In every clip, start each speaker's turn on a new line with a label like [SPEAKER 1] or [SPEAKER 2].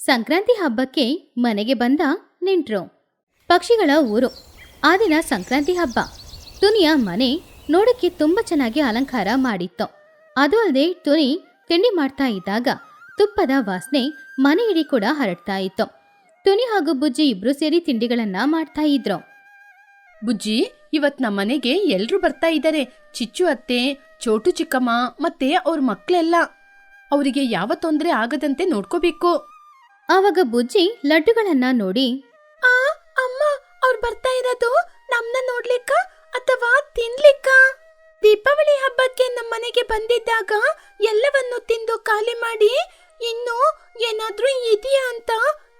[SPEAKER 1] ಸಂಕ್ರಾಂತಿ ಹಬ್ಬಕ್ಕೆ ಮನೆಗೆ ಬಂದ ನೆಂಟ್ರು. ಪಕ್ಷಿಗಳ ಊರು. ಆ ದಿನ ಸಂಕ್ರಾಂತಿ ಹಬ್ಬ. ತುನಿಯ ಮನೆ ನೋಡಕ್ಕೆ ತುಂಬಾ ಚೆನ್ನಾಗಿ ಅಲಂಕಾರ ಮಾಡಿತ್ತು. ಅದು ಅಲ್ಲದೆ ತುನಿ ತಿಂಡಿ ಮಾಡ್ತಾ ಇದ್ದಾಗ ತುಪ್ಪದ ವಾಸನೆ ಮನೆ ಇಡೀ ಕೂಡ ಹರಡ್ತಾ ಇತ್ತು. ತುನಿ ಹಾಗೂ ಬುಜ್ಜಿ ಇಬ್ರು ಸೇರಿ ತಿಂಡಿಗಳನ್ನ ಮಾಡ್ತಾ ಇದ್ರು.
[SPEAKER 2] ಬುಜ್ಜಿ, ಇವತ್ ನಮ್ಮ ಮನೆಗೆ ಎಲ್ರು ಬರ್ತಾ ಇದ್ದಾರೆ. ಚಿಚ್ಚು ಅತ್ತೆ, ಚೋಟು ಚಿಕ್ಕಮ್ಮ ಮತ್ತೆ ಅವ್ರ ಮಕ್ಳೆಲ್ಲ. ಅವರಿಗೆ ಯಾವ ತೊಂದರೆ ಆಗದಂತೆ ನೋಡ್ಕೋಬೇಕು.
[SPEAKER 1] ಆವಾಗ ಬುಜ್ಜಿ ಲಡ್ಡುಗಳನ್ನ ನೋಡಿ,
[SPEAKER 2] ಅಮ್ಮ, ಅವ್ರು ಬರ್ತಾ ಇರೋದು ನಮ್ನ ನೋಡ್ಲಿಕ್ಕ ಅಥವಾ ತಿನ್ಲಿಕ್ಕ? ದೀಪಾವಳಿ ಹಬ್ಬಕ್ಕೆ ನಮ್ಮ ಮನೆಗೆ ಬಂದಿದ್ದಾಗ ಎಲ್ಲವನ್ನು ತಿಂದು ಖಾಲಿ ಮಾಡಿ ಇನ್ನು ಏನಾದ್ರೂ ಇದೆಯಾ ಅಂತ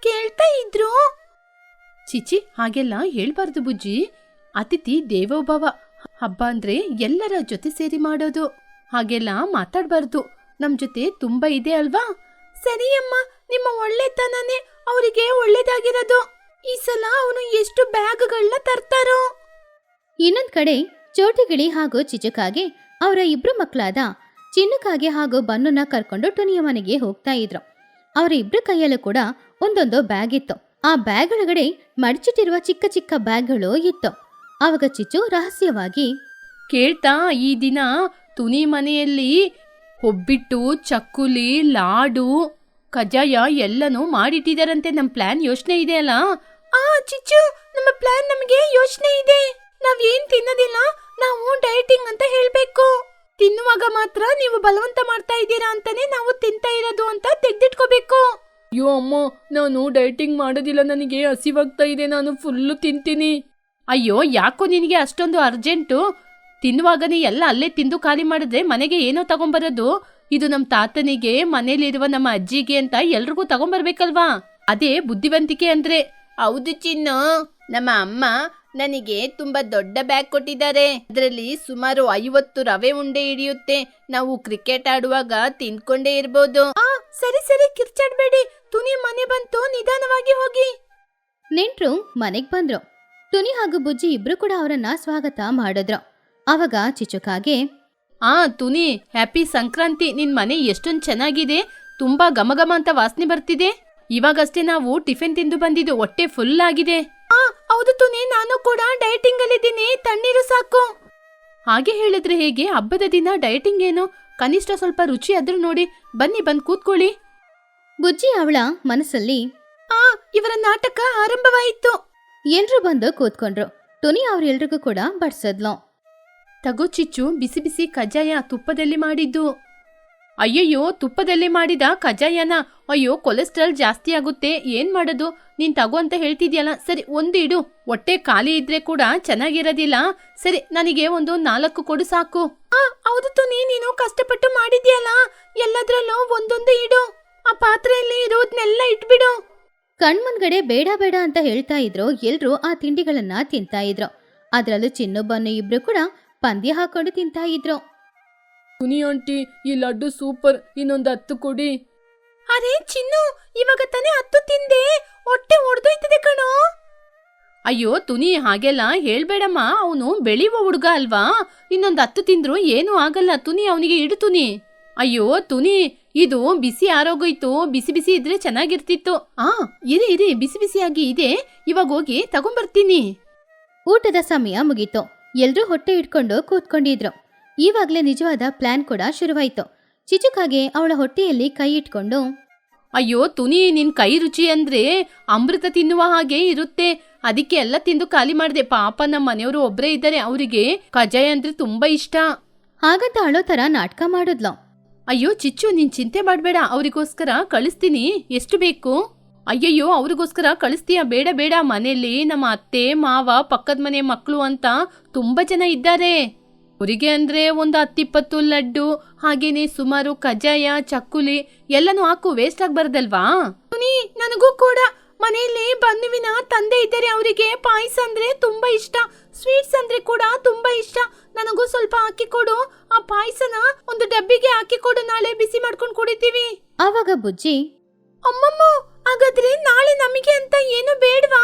[SPEAKER 2] ಕೇಳ್ತಾ ಇದ್ರು. ಚಿಚಿ, ಹಾಗೆಲ್ಲ ಹೇಳ್ಬಾರ್ದು ಬುಜ್ಜಿ. ಅತಿಥಿ ದೇವೋಭವ. ಹಬ್ಬ ಅಂದ್ರೆ ಎಲ್ಲರ ಜೊತೆ ಸೇರಿ ಮಾಡೋದು. ಹಾಗೆಲ್ಲ ಮಾತಾಡ್ಬಾರ್ದು. ನಮ್ ಜೊತೆ ತುಂಬಾ ಇದೆ ಅಲ್ವಾ? ಸರಿ ಅಮ್ಮ, ನಿಮ್ಮ ಒಳ್ಳೆತನನೇ ಅವರಿಗೆ ಒಳ್ಳೇದಾಗಿರೋದು. ಈ ಸಲ ಅವನು ಎಷ್ಟು ಬ್ಯಾಗ್ಗಳನ್ನ ತರ್ತಾರೋ.
[SPEAKER 1] ಇನ್ನೊಂದ್ ಕಡೆ ಚೋಟಿಗಿಳಿ ಹಾಗೂ ಚಿಚುಕಾಗೆ ಅವರ ಇಬ್ರು ಮಕ್ಕಳಾದ ಚಿನ್ನುಕಾಗೆ ಹಾಗೂ ಬನ್ನುನ ಕರ್ಕೊಂಡು ಟುನಿಯ ಮನೆಗೆ ಹೋಗ್ತಾ ಇದ್ರು. ಅವರ ಇಬ್ರು ಕೈಯಲ್ಲೂ ಕೂಡ ಒಂದೊಂದು ಬ್ಯಾಗ್ ಇತ್ತು. ಆ ಬ್ಯಾಗ್ ಒಳಗಡೆ ಮಡಚಿಟ್ಟಿರುವ ಚಿಕ್ಕ ಚಿಕ್ಕ ಬ್ಯಾಗ್ಗಳು ಇತ್ತು. ಆವಾಗ ಚಿಚ್ಚು ರಹಸ್ಯವಾಗಿ,
[SPEAKER 2] ಕೇಳ್ತಾ, ಈ ದಿನ ತುನಿ ಮನೆಯಲ್ಲಿ ಒಬ್ಬಿಟ್ಟು, ಚಕ್ಕುಲಿ, ಲಾಡು, ಕಜ್ಜಾಯ ಎಲ್ಲನೂ ಮಾಡಿಟ್ಟಿದಾರಂತೆ. ನಮ್ ಪ್ಲಾನ್ ಯೋಚನೆ ಇದೆ ಅಲ್ಲ? ಚಿಚ್ಚು, ನಮ್ಮ ಪ್ಲಾನ್ ನಮಗೆ ಯೋಚನೆ ಇದೆ. ನಾವ್ ಏನ್ ತಿನ್ನೋದಿಲ್ಲ, ನಾವು ಡಯಟಿಂಗ್ ಅಂತ ಹೇಳ್ಬೇಕು. ತಿನ್ನುವಾಗ ಮಾತ್ರ ನೀವು ಬಲವಂತ ಮಾಡ್ತಾ ಇದ್ದೀರಾ ಅಂತಾನೆ ನಾವು ತಿಂತಾ ಇರೋದು ಅಂತ ತೆಗ್ದಿಟ್ಕೋಬೇಕು. ಅಯ್ಯೋ ಅಮ್ಮ, ನಾನು ಡಯಟಿಂಗ್ ಮಾಡೋದಿಲ್ಲ, ನನಗೆ ಹಸಿವಾಗ್ತಾ ಇದೆ, ನಾನು ಫುಲ್ಲು ತಿಂತೀನಿ. ಅಯ್ಯೋ, ಯಾಕೋ ನಿನಗೆ ಅಷ್ಟೊಂದು ಅರ್ಜೆಂಟು? ತಿನ್ನುವಾಗನೇ ಎಲ್ಲ ಅಲ್ಲೇ ತಿಂದು ಖಾಲಿ ಮಾಡಿದ್ರೆ ಮನೆಗೆ ಏನೋ ತಗೊಂಬರೋದು? ಇದು ನಮ್ಮ ತಾತನಿಗೆ, ಮನೇಲಿರುವ ನಮ್ಮ ಅಜ್ಜಿಗೆ ಅಂತ ಎಲ್ರಿಗೂ ತಗೊಂಬರ್ಬೇಕಲ್ವಾ? ಅದೇ ಬುದ್ಧಿವಂತಿಕೆ ಅಂದ್ರೆ. ಹೌದು ಚಿನ್ನು, ನಮ್ಮ ಅಮ್ಮ ನನಗೆ ತುಂಬಾ ದೊಡ್ಡ ಬ್ಯಾಗ್ ಕೊಟ್ಟಿದ್ದಾರೆ. ಅದರಲ್ಲಿ ಸುಮಾರು 50 ರವೆ ಉಂಡೆ ಹಿಡಿಯುತ್ತೆ. ನಾವು ಕ್ರಿಕೆಟ್ ಆಡುವಾಗ ತಿನ್ಕೊಂಡೇ ಇರ್ಬೋದು. ಸರಿ ಸರಿ, ಕಿರ್ಚಾಡ್ಬೇಡಿ. ತುನಿ ಮನೆ ಬಂತು, ನಿಧಾನವಾಗಿ ಹೋಗಿ.
[SPEAKER 1] ನೆಂಟ್ರು ಮನೆಗ್ ಬಂದ್ರು. ತುನಿ ಹಾಗೂ ಬುಜ್ಜಿ ಇಬ್ರು ಕೂಡ ಅವರನ್ನ ಸ್ವಾಗತ ಮಾಡಿದ್ರು. ಆವಾಗ ಚಿಚುಕಾಗೆ,
[SPEAKER 2] ತುನಿ, ಹ್ಯಾಪಿ ಸಂಕ್ರಾಂತಿ. ನಿನ್ ಮನೆ ಎಷ್ಟೊಂದು ಚೆನ್ನಾಗಿದೆ. ತುಂಬಾ ಘಮಘಮ ಅಂತ ವಾಸನೆ ಬರ್ತಿದೆ. ಇವಾಗಷ್ಟೇ ನಾವು ಟಿಫಿನ್ ತಿಂದು ಬಂದಿದ್ದು, ಹೊಟ್ಟೆ ಫುಲ್ ಆಗಿದೆ. ಹೌದು ತುನಿ, ನಾನು ಕೂಡ ಡಯಟಿಂಗ್ ಅಲ್ಲಿದ್ದೀನಿ. ತಣ್ಣೀರು ಸಾಕು. ಹಾಗೆ ಹೇಳಿದ್ರೆ ಹೇಗೆ? ಹಬ್ಬದ ದಿನ ಡಯಟಿಂಗ್ ಏನು? ಕನಿಷ್ಠ ಸ್ವಲ್ಪ ರುಚಿ ಆದ್ರೂ ನೋಡಿ. ಬನ್ನಿ, ಬಂದ್ ಕೂತ್ಕೊಳ್ಳಿ.
[SPEAKER 1] ಬುಜ್ಜಿ ಅವಳ ಮನಸ್ಸಲ್ಲಿ,
[SPEAKER 2] ಇವರ ನಾಟಕ ಆರಂಭವಾಯಿತು.
[SPEAKER 1] ಎಲ್ರು ಬಂದು ಕೂತ್ಕೊಂಡ್ರು. ತುನಿ ಅವ್ರೆಲ್ರಿಗೂ ಕೂಡ ಬಡ್ಸದ್ಲು.
[SPEAKER 2] ತಗೋ ಚಿಚ್ಚು, ಬಿಸಿ ಬಿಸಿ ಕಜ್ಜಾಯ, ತುಪ್ಪದಲ್ಲಿ ಮಾಡಿದ್ದು. ಅಯ್ಯಯ್ಯೋ, ತುಪ್ಪದಲ್ಲಿ ಮಾಡಿದ ಕಜ್ಜಾಯನ? ಅಯ್ಯೋ, ಕೊಲೆಸ್ಟ್ರಾಲ್ ಜಾಸ್ತಿ ಆಗುತ್ತೆ. ಏನ್ ಮಾಡೋದು? ನೀನ್ ತಗೋ ಅಂತ ಹೇಳ್ತಿದ್ಯಲ್ಲ. ಸರಿ, ಒಂದು ಇಡು. ಹೊಟ್ಟೆ ಖಾಲಿ ಇದ್ರೆ ಕೂಡ ಚೆನ್ನಾಗಿರೋದಿಲ್ಲ. ಸರಿ, ನನಗೆ ಒಂದು 4 ಕೊಡು ಸಾಕು. ಹೌದು ತುನಿ, ನೀನು ಕಷ್ಟಪಟ್ಟು ಮಾಡಿದ್ಯಲ್ಲ, ಎಲ್ಲದ್ರಲ್ಲೂ ಒಂದೊಂದು ಇಡು. ಆ ಪಾತ್ರೆಯಲ್ಲಿ ಇರೋದ್ನೆಲ್ಲ ಇಟ್ಬಿಡು.
[SPEAKER 1] ಕಣ್ಮುನ್ಗಡೆ ಬೇಡ ಬೇಡ ಅಂತ ಹೇಳ್ತಾ ಇದ್ರು. ಎಲ್ರು ಆ ತಿಂಡಿಗಳನ್ನ ತಿಂತಾ ಇದ್ರು. ಅದ್ರಲ್ಲೂ ಚಿನ್ನು ಬನ್ನು ಇಬ್ರು ಕೂಡ ಪಂದ್ಯ ಹಾಕೊಂಡು ತಿಂತಾ ಇದ್ರು.
[SPEAKER 2] ತುನಿ ಆಂಟಿ, ಈ ಲಡ್ಡು ಸೂಪರ್, ಇನ್ನೊಂದು 10 ಕೊಡಿ. ಅರೆ ಚಿನ್ನು, ಇವಾಗ ತಾನೇ 10 ತಿಂದೆ, ಹೊಟ್ಟೆ ಒಡೆದೋಯ್ತದೆ ಕಣೋ. ಅಯ್ಯೋ ತುನಿ, ಹಾಗೆಲ್ಲ ಹೇಳ್ಬೇಡಮ್ಮ. ಅವನು ಬೆಳೆಯುವ ಹುಡುಗ ಅಲ್ವಾ? ಇನ್ನೊಂದು 10 ತಿಂದ್ರು ಏನೂ ಆಗಲ್ಲ. ತುನಿ, ಅವನಿಗೆ ಇಡು ತುನಿ. ಅಯ್ಯೋ ತುನಿ, ಇದು ಬಿಸಿ ಆರೋಗೋಯ್ತು. ಬಿಸಿ ಬಿಸಿ ಇದ್ರೆ ಚೆನ್ನಾಗಿರ್ತಿತ್ತು. ಇರಿ ಇರಿ, ಬಿಸಿ ಬಿಸಿಯಾಗಿ ಇದೆ. ಇವಾಗ ಹೋಗಿ ತಗೊಂಬರ್ತೀನಿ.
[SPEAKER 1] ಊಟದ ಸಮಯ ಮುಗೀತು. ಎಲ್ರೂ ಹೊಟ್ಟೆ ಇಟ್ಕೊಂಡು ಕೂತ್ಕೊಂಡಿದ್ರು. ಈವಾಗ್ಲೇ ನಿಜವಾದ ಪ್ಲಾನ್ ಕೂಡ ಶುರುವಾಯ್ತು. ಚಿಚುಕಾಗೆ ಅವಳ ಹೊಟ್ಟೆಯಲ್ಲಿ ಕೈ ಇಟ್ಕೊಂಡು,
[SPEAKER 2] ಅಯ್ಯೋ ತುನಿ, ನಿನ್ ಕೈ ರುಚಿ ಅಂದ್ರೆ ಅಮೃತ ತಿನ್ನುವ ಹಾಗೆ ಇರುತ್ತೆ. ಅದಕ್ಕೆ ಎಲ್ಲ ತಿಂದು ಖಾಲಿ ಮಾಡಿದೆ. ಪಾಪ ನಮ್ಮ ಮನೆಯವರು ಒಬ್ರೇ ಇದ್ದಾರೆ, ಅವರಿಗೆ ಕಜ್ಜಾಯ ಅಂದ್ರೆ ತುಂಬಾ ಇಷ್ಟ.
[SPEAKER 1] ಹಾಗಂತ ಅಳೋ ತರ ನಾಟಕ ಮಾಡಿದ್ಲು.
[SPEAKER 2] ಅಯ್ಯೋ ಚಿಚ್ಚು, ನೀನ್ ಚಿಂತೆ ಮಾಡ್ಬೇಡ, ಅವರಿಗೋಸ್ಕರ ಕಳಿಸ್ತೀನಿ. ಎಷ್ಟು ಬೇಕು? ಅಯ್ಯಯ್ಯೋ, ಅವ್ರಿಗೋಸ್ಕರ ಕಳಿಸ್ತೀಯ? ಬೇಡ ಬೇಡ, ಮನೆಯಲ್ಲಿ ನಮ್ಮ ಅತ್ತೆ ಮಾವ, ಪಕ್ಕದ ಮನೆ ಮಕ್ಕಳು ಅಂತ ತುಂಬಾ ಜನ ಇದ್ದಾರೆ. ಅವರಿಗೆ ಅಂದ್ರೆ ಒಂದು 10-20 ಲಡ್ಡು, ಹಾಗೇನೆ ಸುಮಾರು ಕಜ್ಜಾಯ, ಚಕ್ಕುಲಿ ಎಲ್ಲನೂ ಹಾಕು. ವೇಸ್ಟ್ ಆಗ್ಬಾರ್ದಲ್ವಾ? ತುನಿ, ನನಗೂ ಕೂಡ ಮನೆಯಲ್ಲಿ ಬನ್ನುವಿನ ತಂದೆ ಇದ್ದಾರೆ. ಅವರಿಗೆ ಪಾಯಸ ಅಂದ್ರೆ ತುಂಬಾ ಇಷ್ಟ, ಸ್ವೀಟ್ಸ್ ಅಂದ್ರೆ ಕೂಡ ತುಂಬಾ ಇಷ್ಟ. ನನಗೂ ಸ್ವಲ್ಪ ಹಾಕಿಕೊಡು. ಆ ಪಾಯಸನ ಒಂದು ಡಬ್ಬಿಗೆ ಹಾಕಿಕೊಡು, ನಾಳೆ ಬಿಸಿ ಮಾಡ್ಕೊಂಡು ಕುಡಿತೀವಿ.
[SPEAKER 1] ಆವಾಗ ಬುಜ್ಜಿ,
[SPEAKER 2] ಅಮ್ಮಮ್ಮ, ಹಾಗಾದ್ರೆ ನಾಳೆ ನಮಗೆ ಅಂತ ಏನು ಬೇಡವಾ?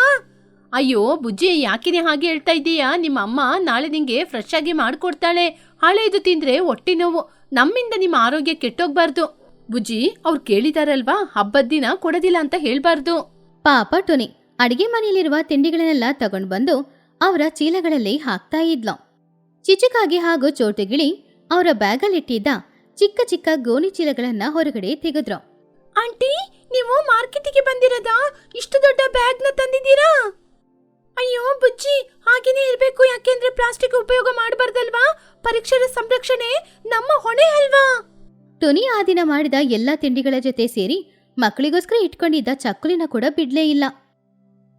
[SPEAKER 2] ಅಯ್ಯೋ ಬುಜ್ಜಿ, ಯಾಕಿನೇ ಹಾಗೆ ಹೇಳ್ತಾ ಇದ್ದೀಯಾ? ನಿಮ್ಮ ಅಮ್ಮ ನಾಳೆ ನಿಂಗೆ ಫ್ರೆಶ್ ಆಗಿ ಮಾಡ್ಕೊಡ್ತಾಳೆ. ಹಳೆದು ತಿಂದ್ರೆ ಹೊಟ್ಟೆ ನೋವು. ನಮ್ಮಿಂದ ನಿಮ್ಮ ಆರೋಗ್ಯ ಕೆಟ್ಟೋಗ್ಬಾರ್ದು. ಬುಜ್ಜಿ ಅವ್ರು ಕೇಳಿದಾರಲ್ವಾ, ಹಬ್ಬದ ದಿನ ಕೊಡೋದಿಲ್ಲ ಅಂತ ಹೇಳ್ಬಾರ್ದು.
[SPEAKER 1] ಪಾಪ ಟುನಿ ಅಡಿಗೆ ಮನೆಯಲ್ಲಿರುವ ತಿಂಡಿಗಳನ್ನೆಲ್ಲ ತಗೊಂಡ್ ಬಂದು ಅವರ ಚೀಲಗಳಲ್ಲಿ ಹಾಕ್ತಾ ಇದ್ಲು. ಚಿಚುಕಾಗಿ ಹಾಗೂ ಚೋಟುಗಿಳಿ ಅವರ ಬ್ಯಾಗಲ್ಲಿಟ್ಟಿದ್ದ ಚಿಕ್ಕ ಚಿಕ್ಕ ಗೋಣಿ ಚೀಲಗಳನ್ನ ಹೊರಗಡೆ ತೆಗೆದ್ರು.
[SPEAKER 2] ಆಂಟಿ, ನೀವು ಮಾರ್ಕೆಟಿಗೆ ಬಂದಿರೋದಾ? ಇಷ್ಟು ದೊಡ್ಡ ಬ್ಯಾಗ್ನ ತಂದಿದ್ದೀರಾ? ಅಯ್ಯೋ ಬುಜ್ಜಿ, ಹಾಗೇನೇ ಇರ್ಬೇಕು. ಯಾಕೆಂದ್ರೆ ಪ್ಲಾಸ್ಟಿಕ್ ಉಪಯೋಗ ಮಾಡಬಾರ್ದಲ್ವಾ? ಪರಿಸರ ಸಂರಕ್ಷಣೆ ನಮ್ಮ ಹೊಣೆ ಅಲ್ವಾ?
[SPEAKER 1] ಟುನಿ ಆ ದಿನ ಮಾಡಿದ ಎಲ್ಲಾ ತಿಂಡಿಗಳ ಜೊತೆ ಸೇರಿ ಮಕ್ಕಳಿಗೋಸ್ಕರ ಇಟ್ಕೊಂಡಿದ್ದ ಚಕ್ಕುಲಿನ ಕೂಡ ಬಿಡ್ಲೇ ಇಲ್ಲ.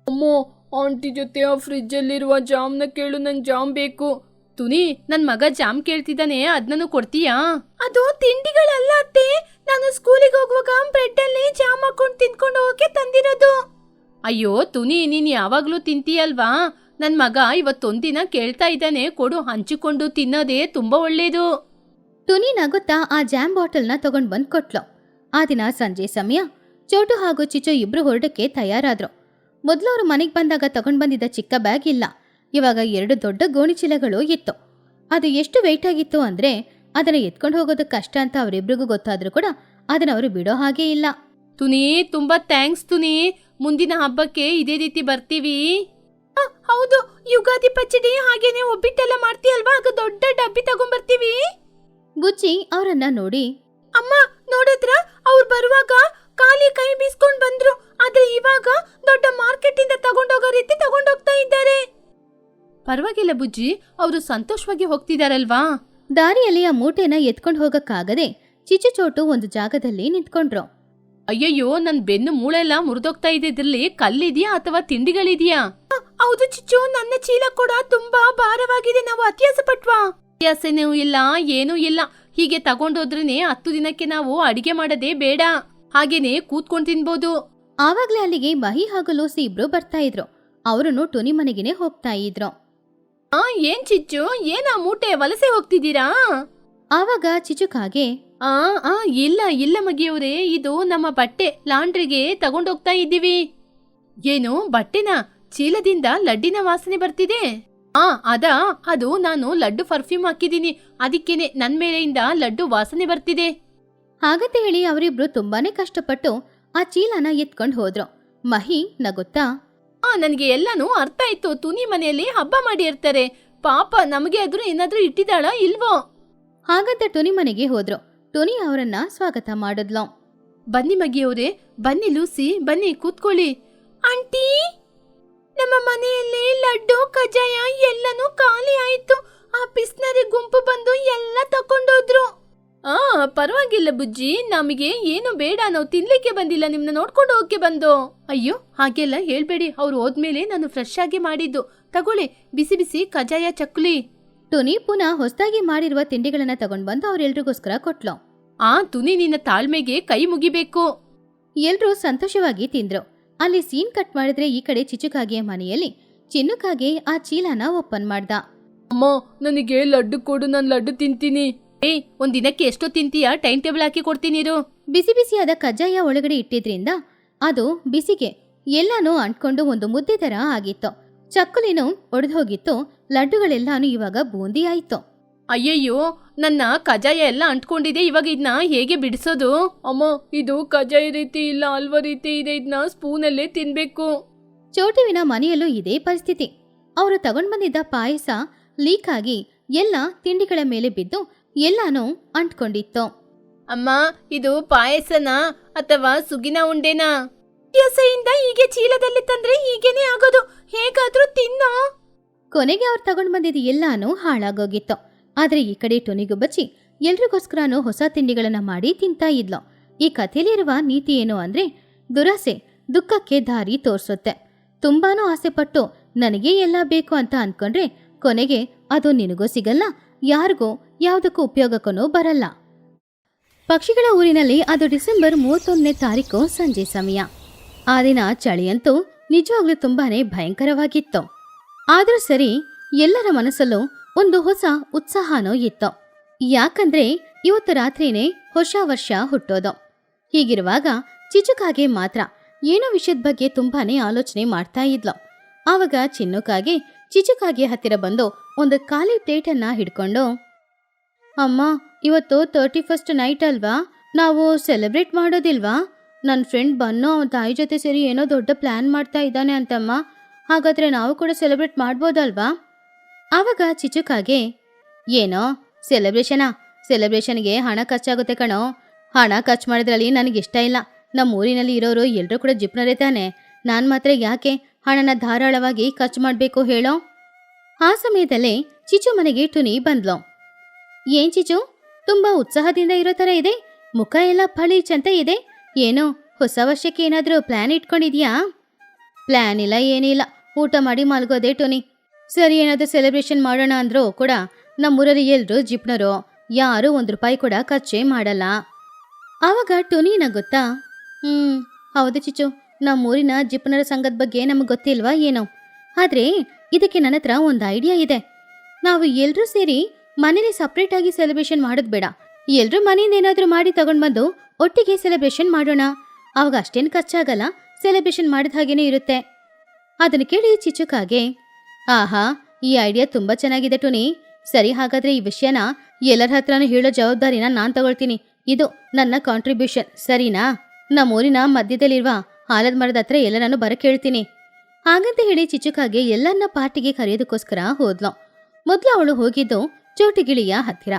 [SPEAKER 2] ಅಮ್ಮೋ, ಆಂಟಿ ಜೊತೆ ಆ ಫ್ರಿಜ್ ಅಲ್ಲಿರುವ ಜಾಮ್ನ ಕೇಳು, ನಂಗೆ ಜಾಮ್ ಬೇಕು. ತುನಿ, ನನ್ ಮಗ ಜಾಮ್ ಕೇಳ್ತಿದ್ದಾನೆ, ಅದನ್ನೂ ಕೊಡ್ತೀಯಾ? ಅದು ತಿಂಡಿಗಳಲ್ಲ ಅತ್ತೆ, ನಾನು ಸ್ಕೂಲಿಗೆ ಹೋಗುವಾಗ ಬ್ರೆಡ್ ಅಲ್ಲಿ ಜಾಮ್ ಹಾಕೊಂಡು ತಿನ್ಕೊಂಡು ಹೋಗಕ್ಕೆ ತಂದಿರೋದು. ಅಯ್ಯೋ ತುನಿ, ನೀನ್ ಯಾವಾಗ್ಲೂ ತಿಂತೀಯಲ್ವಾ? ನನ್ ಮಗ ಇವತ್ತೊಂದಿನ ಕೇಳ್ತಾ ಇದ್ದಾನೆ, ಕೊಡು, ಹಂಚಿಕೊಂಡು ತಿನ್ನೋದೇ ತುಂಬಾ ಒಳ್ಳೇದು.
[SPEAKER 1] ಟುನಿ ನಗುತ್ತಾ ಆ ಜಾಮ್ ಬಾಟಲ್ನ ತಗೊಂಡ್ ಬಂದ್ ಕೊಟ್ಲು. ಆ ದಿನ ಸಂಜೆ ಸಮಯ ಚೋಟು ಹಾಗೂ ಚಿಚು ಇಬ್ರು ಹೊರಡಕ್ಕೆ ತಯಾರಾದ್ರು. ಮೊದಲು ಅವರು ಮನೆಗೆ ಬಂದಾಗ ತಗೊಂಡ್ ಬಂದಿದ್ದ ಚಿಕ್ಕ ಬ್ಯಾಗ್ ಇಲ್ಲ, ಇವಾಗ 2 ದೊಡ್ಡ ಗೋಣಿ ಚೀಲಗಳು ಇತ್ತು. ಅದು ಎಷ್ಟು ವೆಯ್ಟ್ ಆಗಿತ್ತು ಅಂದ್ರೆ ಅದನ್ನ ಎತ್ಕೊಂಡು ಹೋಗೋದು ಕಷ್ಟ ಅಂತ ಅವರಿಬ್ರಿಗೂ ಗೊತ್ತಾದ್ರೂ ಕೂಡ ಅದನ್ನ ಅವರು ಬಿಡೋ ಹಾಗೆ ಇಲ್ಲ.
[SPEAKER 2] ತುನಿ, ತುಂಬಾ ಥ್ಯಾಂಕ್ಸ್ ತುನಿ. ಮುಂದಿನ ಹಬ್ಬಕ್ಕೆ ಇದೇ ರೀತಿ ಬರ್ತೀವಿ. ಹೌದು, ಯುಗಾದಿ ಪಚ್ಚಡಿ ಹಾಗೇನೆ ಒಬ್ಬಿಟ್ಟೆಲ್ಲ ಮಾಡ್ತೀಯಲ್ವಾ, ಆಗ ದೊಡ್ಡ ಡಬ್ಬಿ ತಗೊಂಡ್ಬರ್ತೀವಿ.
[SPEAKER 1] ಬುಜ್ಜಿ ಅವರನ್ನ ನೋಡಿ,
[SPEAKER 2] ಅಮ್ಮ ನೋಡಿದ್ರ, ಅವ್ರು ಬರುವಾಗ ಖಾಲಿ ಕೈ ಬೀಸ್ಕೊಂಡ್ ಬಂದ್ರು, ಆದ್ರೆ ಇವಾಗ ದೊಡ್ಡ ಮಾರ್ಕೆಟ್ ಇಂದ ತಗೊಂಡೋಗೋ ರೀತಿ ತಗೊಂಡೋಗ್ತಾ ಇದ್ದಾರೆ. ಪರವಾಗಿಲ್ಲ ಬುಜ್ಜಿ, ಅವರು ಸಂತೋಷವಾಗಿ ಹೋಗ್ತಿದಾರಲ್ವಾ?
[SPEAKER 1] ದಾರಿಯಲ್ಲಿ ಆ ಮೂಟೆನ ಎತ್ಕೊಂಡು ಹೋಗಕ್ಕಾಗದೆ ಚಿಚು ಚೋಟು ಒಂದು ಜಾಗದಲ್ಲಿ ನಿಂತ್ಕೊಂಡ್ರು.
[SPEAKER 2] ಅಯ್ಯಯ್ಯೋ, ನನ್ ಬೆನ್ನು ಮೂಳೆಲ್ಲ ಮುರಿದೋಗ್ತಾ ಇದೆ. ಇದ್ರಲ್ಲಿ ಕಲ್ಲಿದ್ಯಾ ಅಥವಾ ತಿಂಡಿಗಳಿದ್ಯಾ? ಹೌದು ಚಿಚ್ಚು, ನನ್ನ ಚೀಲ ಕೂಡ ತುಂಬಾ ಭಾರವಾಗಿದೆ. ನಾವು ಅತ್ಯಾಸ ಪಟ್ವಾ? ಅತ್ಯಾಸನೂ ಇಲ್ಲ, ಏನೂ ಇಲ್ಲ. ಹೀಗೆ ತಗೊಂಡೋದ್ರೇನೆ 10 ದಿನಕ್ಕೆ ನಾವು ಅಡಿಗೆ ಮಾಡೋದೇ ಬೇಡ, ಹಾಗೇನೆ ಕೂತ್ಕೊಂಡ್ ತಿನ್ಬೋದು.
[SPEAKER 1] ಆವಾಗ್ಲೇ ಅಲ್ಲಿಗೆ ಮಹಿ ಹಾಗೂ ಲೂಸಿ ಇಬ್ರು ಬರ್ತಾ ಇದ್ರು. ಅವರನ್ನು ಟುನಿ ಮನೆಗೆನೆ ಹೋಗ್ತಾ ಇದ್ರು.
[SPEAKER 2] ಏನ್ ಚಿಚ್ಚು, ಏನ ಮೂಟೆ ವಲಸೆ ಹೋಗ್ತಿದ್ದೀರಾ?
[SPEAKER 1] ಆವಾಗ ಚಿಚುಕಾಗೆ,
[SPEAKER 2] ಇಲ್ಲ ಇಲ್ಲ ಮಗಿಯವ್ರೆ, ಇದು ನಮ್ಮ ಬಟ್ಟೆ ಲಾಂಡ್ರಿಗೆ ತಗೊಂಡೋಗ್ತಾ ಇದ್ದೀವಿ. ಏನು ಬಟ್ಟೆನಾ? ಚೀಲದಿಂದ ಲಡ್ಡಿನ ವಾಸನೆ ಬರ್ತಿದೆ. ಅದು ನಾನು ಲಡ್ಡು ಪರ್ಫ್ಯೂಮ್ ಹಾಕಿದೀನಿ, ಅದಕ್ಕೇನೆ ನನ್ ಮೇಲೆಯಿಂದ ಲಡ್ಡು ವಾಸನೆ ಬರ್ತಿದೆ.
[SPEAKER 1] ಹಾಗಂತ ಹೇಳಿ ಅವರಿಬ್ರು ತುಂಬಾನೇ ಕಷ್ಟಪಟ್ಟು ಆ ಚೀಲನ ಎತ್ಕೊಂಡು ಹೋದ್ರು. ಮಹಿ ನಗುತ್ತಾ,
[SPEAKER 2] ನನ್ಗೆ ಎಲ್ಲಾನು ಅರ್ಥ ಆಯ್ತು. ತುನಿ ಮನೆಯಲ್ಲಿ ಹಬ್ಬ ಮಾಡಿ ಇರ್ತಾರೆ, ಪಾಪ ನಮಗೆ ಆದ್ರೂ ಏನಾದ್ರೂ ಇಟ್ಟಿದ್ದಾಳ ಇಲ್ವೋ?
[SPEAKER 1] ಹಾಗಂತ ಟುನಿ ಮನೆಗೆ ಹೋದ್ರು. ಟುನಿ ಅವರನ್ನ ಸ್ವಾಗತ ಮಾಡಿದ್ಲು.
[SPEAKER 2] ಬನ್ನಿ ಮಗಿಯವ್ರೆ, ಬನ್ನಿ ಲೂಸಿ, ಬನ್ನಿ ಕೂತ್ಕೊಳ್ಳಿ. ಆಂಟಿ, ನಮ್ಮ ಮನೆಯಲ್ಲಿ ಲಡ್ಡು ಕಜ್ಜಾಯ ಎಲ್ಲನೂ ಖಾಲಿ ಆಯ್ತು. ಆ ಪಿಸ್ನರಿ ಗುಂಪು ಬಂದು ಎಲ್ಲ ತಕೊಂಡೋದ್ರು. ಪರವಾಗಿಲ್ಲ ಬುಜ್ಜಿ, ನಮಗೆ ಏನು ಬೇಡ, ನಾವು ತಿನ್ಲಿಕ್ಕೆ ಬಂದಿಲ್ಲ, ನಿಮ್ನ ನೋಡ್ಕೊಂಡು ಹೋಗಕ್ಕೆ ಬಂದು. ಅಯ್ಯೋ ಹಾಗೆಲ್ಲ ಹೇಳ್ಬೇಡಿ, ಅವ್ರು ಹೋದ್ಮೇಲೆ ನಾನು ಫ್ರೆಶ್ ಆಗಿ ಮಾಡಿದ್ದು. ತಗೊಳ್ಳಿ, ಬಿಸಿ ಬಿಸಿ ಕಜ್ಜಾಯ ಚಕ್ಕುಲಿ.
[SPEAKER 1] ಟುನಿ ಪುನಃ ಹೊಸದಾಗಿ ಮಾಡಿರುವ ತಿಂಡಿಗಳನ್ನ ತಗೊಂಡ್ ಬಂದು ಅವ್ರೆಲ್ರಿಗೋಸ್ಕರ ಕೊಟ್ಲು.
[SPEAKER 2] ತುನಿ, ನಿನ್ನ ತಾಳ್ಮೆಗೆ ಕೈ ಮುಗಿಬೇಕು.
[SPEAKER 1] ಎಲ್ರೂ ಸಂತೋಷವಾಗಿ ತಿಂದ್ರು. ಅಲ್ಲಿ ಸೀನ್ ಕಟ್ ಮಾಡಿದ್ರೆ ಈ ಕಡೆ ಚಿಚುಕಾಗೆಯ ಮನೆಯಲ್ಲಿ ಚಿನ್ನುಕಾಗೆ ಆ ಚೀಲನ ಓಪನ್ ಮಾಡ್ದ.
[SPEAKER 2] ಅಮ್ಮ, ನನಗೆ ಲಡ್ಡು ಕೊಡು, ನಾನು ಲಡ್ಡು ತಿಂತೀನಿ. ಒಂದ್ ದಿನಕ್ಕೆ ಎಷ್ಟೋ ತಿಂತೀಯಾ? ಟೈಮ್ ಟೇಬಲ್ ಹಾಕಿ ಕೊಡ್ತೀನಿ ಇರು.
[SPEAKER 1] ಬಿಸಿ ಬಿಸಿಯಾದ ಕಜ್ಜಾಯ ಒಳಗಡೆ ಇಟ್ಟಿದ್ರಿಂದ ಅದು ಬಿಸಿಗೆ ಎಲ್ಲಾನು ಅಂಟ್ಕೊಂಡು ಒಂದು ಮುದ್ದೆ ತರ ಆಗಿತ್ತು. ಚಕ್ಕುಲಿನೂ ಒಡೆದು ಹೋಗಿತ್ತು. ಲಡ್ಡುಗಳೆಲ್ಲಾನು ಇವಾಗ ಬೂಂದಿ ಆಯ್ತು.
[SPEAKER 2] ಅಯ್ಯಯ್ಯೋ, ನನ್ನ ಕಜ್ಜಾಯ ಎಲ್ಲ ಅಂಟ್ಕೊಂಡಿದೆ, ಇವಾಗ ಇದನ್ನ ಹೇಗೆ ಬಿಡಿಸೋದು? ಅಮ್ಮ, ಇದು ಕಜ್ಜಾಯ ರೀತಿ ಇಲ್ಲ, ಹಲ್ವಾ ರೀತಿ ಇದೆ, ಇದನ್ನ ಸ್ಪೂನಲ್ಲೇ ತಿನ್ಬೇಕು.
[SPEAKER 1] ಚೋಟುವಿನ ಮನೆಯಲ್ಲೂ ಇದೇ ಪರಿಸ್ಥಿತಿ. ಅವರು ತಗೊಂಡ್ ಬಂದಿದ್ದ ಪಾಯಸ ಲೀಕ್ ಆಗಿ ಎಲ್ಲ ತಿಂಡಿಗಳ ಮೇಲೆ ಬಿದ್ದು ಎಲ್ಲಾನು ಅಂಟ್ಕೊಂಡಿತ್ತು.
[SPEAKER 2] ಅಮ್ಮ, ಇದು ಪಾಯಸನಾ ಅಥವಾ ಸುಗಿನ ಉಂಡೆನಾ? ಎಸೆಯಿಂದ ಹೀಗೆ ಚೀಲದಲ್ಲಿ ತಂದ್ರೆ ಹೀಗೇನೆ ಆಗೋದು, ಹೇಗಾದ್ರೂ ತಿನ್ನೋ.
[SPEAKER 1] ಕೊನೆಗೆ ಅವ್ರು ತಗೊಂಡ್ ಬಂದಿದ್ದು ಎಲ್ಲಾನು ಹಾಳಾಗೋಗಿತ್ತು. ಆದ್ರೆ ಈ ಕಡೆ ಟುನಿಗೂ ಬಚ್ಚಿ ಎಲ್ರಿಗೋಸ್ಕರನೂ ಹೊಸ ತಿಂಡಿಗಳನ್ನ ಮಾಡಿ ತಿಂತಾ ಇದ್ಲು. ಈ ಕಥೆಯಲ್ಲಿರುವ ನೀತಿ ಏನು ಅಂದ್ರೆ, ದುರಾಸೆ ದುಃಖಕ್ಕೆ ದಾರಿ ತೋರ್ಸುತ್ತೆ. ತುಂಬಾನು ಆಸೆ ಪಟ್ಟು ನನಗೆ ಎಲ್ಲ ಬೇಕು ಅಂತ ಅನ್ಕೊಂಡ್ರೆ ಕೊನೆಗೆ ಅದು ನಿನಗೂ ಸಿಗಲ್ಲ, ಯಾರಿಗೂ ಯಾವುದಕ್ಕೂ ಉಪಯೋಗಕ್ಕೂ ಬರಲ್ಲ. ಪಕ್ಷಿಗಳ ಊರಿನಲ್ಲಿ ಅದು ಡಿಸೆಂಬರ್ 31ನೇ ತಾರೀಕು ಸಂಜೆ ಸಮಯ. ಆ ದಿನ ಚಳಿಯಂತೂ ನಿಜವಾಗ್ಲೂ ತುಂಬಾನೇ ಭಯಂಕರವಾಗಿತ್ತು. ಆದ್ರೂ ಸರಿ, ಎಲ್ಲರ ಮನಸ್ಸಲ್ಲೂ ಒಂದು ಹೊಸ ಉತ್ಸಾಹನೂ ಇತ್ತು. ಯಾಕಂದ್ರೆ ಇವತ್ತು ರಾತ್ರಿನೇ ಹೊಸ ವರ್ಷ ಹುಟ್ಟೋದು. ಹೀಗಿರುವಾಗ ಚಿಚುಕಾಗೆ ಮಾತ್ರ ಏನೋ ವಿಷಯದ ಬಗ್ಗೆ ತುಂಬಾನೇ ಆಲೋಚನೆ ಮಾಡ್ತಾ ಇದ್ಲು. ಆವಾಗ ಚಿನ್ನುಕಾಗೆ ಚಿಚುಕಾಗೆ ಹತ್ತಿರ ಬಂದು ಒಂದು ಖಾಲಿ ಪ್ಲೇಟನ್ನ ಹಿಡ್ಕೊಂಡು, ಅಮ್ಮ, ಇವತ್ತು 31st ನೈಟ್ ಅಲ್ವಾ, ನಾವು ಸೆಲೆಬ್ರೇಟ್ ಮಾಡೋದಿಲ್ವಾ? ನನ್ನ ಫ್ರೆಂಡ್ ಬನ್ನು ಅವನ ತಾಯಿ ಜೊತೆ ಸೇರಿ ಏನೋ ದೊಡ್ಡ ಪ್ಲ್ಯಾನ್ ಮಾಡ್ತಾ ಇದ್ದಾನೆ ಅಂತಮ್ಮ. ಹಾಗಾದರೆ ನಾವು ಕೂಡ ಸೆಲೆಬ್ರೇಟ್ ಮಾಡ್ಬೋದಲ್ವಾ? ಆವಾಗ ಚಿಚುಕಾಗೆ, ಏನೋ ಸೆಲೆಬ್ರೇಷನ್ಗೆ ಹಣ ಖರ್ಚಾಗುತ್ತೆ ಕಣೋ. ಹಣ ಖರ್ಚು ಮಾಡಿದ್ರಲ್ಲಿ ನನಗಿಷ್ಟ ಇಲ್ಲ. ನಮ್ಮ ಊರಿನಲ್ಲಿ ಇರೋರು ಎಲ್ಲರೂ ಕೂಡ ಜಿಪ್ನರೇ ತಾನೆ. ನಾನು ಮಾತ್ರ ಯಾಕೆ ಹಣನ ಧಾರಾಳವಾಗಿ ಖರ್ಚು ಮಾಡಬೇಕು ಹೇಳೋ? ಆ ಸಮಯದಲ್ಲೇ ಚಿಚು ಮನೆಗೆ ಟುನಿ ಬಂದ್ಲು. ಏನ್ ಚಿಚು, ತುಂಬಾ ಉತ್ಸಾಹದಿಂದ ಇರೋ ಥರ ಇದೆ, ಮುಖ ಎಲ್ಲ ಫಳೀಚಂತ ಇದೆ. ಏನೋ ಹೊಸ ವರ್ಷಕ್ಕೆ ಏನಾದರೂ ಪ್ಲ್ಯಾನ್ ಇಟ್ಕೊಂಡಿದ್ಯಾ? ಪ್ಲ್ಯಾನ್ ಇಲ್ಲ, ಏನಿಲ್ಲ, ಊಟ ಮಾಡಿ ಮಲ್ಗೋದೆ ಟುನಿ. ಸರಿ, ಏನಾದರೂ ಸೆಲೆಬ್ರೇಷನ್ ಮಾಡೋಣ ಅಂದರೂ ಕೂಡ ನಮ್ಮೂರಲ್ಲಿ ಎಲ್ಲರೂ ಜಿಪ್ನರು, ಯಾರೂ ₹1 ಕೂಡ ಖರ್ಚೇ ಮಾಡಲ್ಲ. ಆವಾಗ ಟುನಿ ನಗುತ್ತಾ, ಹೌದು ಚಿಚು, ನಮ್ಮೂರಿನ ಜಿಪ್ನರ ಸಂಘದ ಬಗ್ಗೆ ನಮಗೆ ಗೊತ್ತಿಲ್ವಾ ಏನೋ. ಆದರೆ ಇದಕ್ಕೆ ನನ್ನ ಹತ್ರ ಒಂದು ಐಡಿಯಾ ಇದೆ. ನಾವು ಎಲ್ಲರೂ ಸೇರಿ ಮನೇಲಿ ಸಪ್ರೇಟಾಗಿ ಸೆಲೆಬ್ರೇಷನ್ ಮಾಡೋದು ಬೇಡ. ಎಲ್ಲರೂ ಮನೆಯಿಂದ ಏನಾದರೂ ಮಾಡಿ ತಗೊಂಡು ಬಂದು ಒಟ್ಟಿಗೆ ಸೆಲೆಬ್ರೇಷನ್ ಮಾಡೋಣ. ಆವಾಗ ಅಷ್ಟೇನು ಖರ್ಚಾಗಲ್ಲ, ಸೆಲೆಬ್ರೇಷನ್ ಮಾಡಿದ ಹಾಗೇನೇ ಇರುತ್ತೆ. ಅದನ್ನು ಕೇಳಿ ಚಿಚುಕಾಗೆ, ಆಹಾ, ಈ ಐಡಿಯಾ ತುಂಬ ಚೆನ್ನಾಗಿದೆ ಟುನಿ. ಸರಿ, ಹಾಗಾದರೆ ಈ ವಿಷಯನ ಎಲ್ಲರ ಹತ್ರನೂ ಹೇಳೋ ಜವಾಬ್ದಾರಿನ ನಾನು ತಗೊಳ್ತೀನಿ. ಇದು ನನ್ನ ಕಾಂಟ್ರಿಬ್ಯೂಷನ್, ಸರಿನಾ? ನಮ್ಮೂರಿನ ಮಧ್ಯದಲ್ಲಿರುವ ಆಲದ ಮರದ ಹತ್ರ ಎಲ್ಲರನ್ನೂ ಬರಕ್ಕೆ ಹೇಳ್ತೀನಿ. ಹಾಗಂತ ಹೇಳಿ ಚಿಚುಕಾಗೆ ಎಲ್ಲರನ್ನ ಪಾರ್ಟಿಗೆ ಕರೆಯೋದಕ್ಕೋಸ್ಕರ ಹೋದ್ಲು. ಮೊದಲು ಅವಳು ಹೋಗಿದ್ದು ಚೋಟುಗಿಳಿಯ ಹತ್ತಿರ.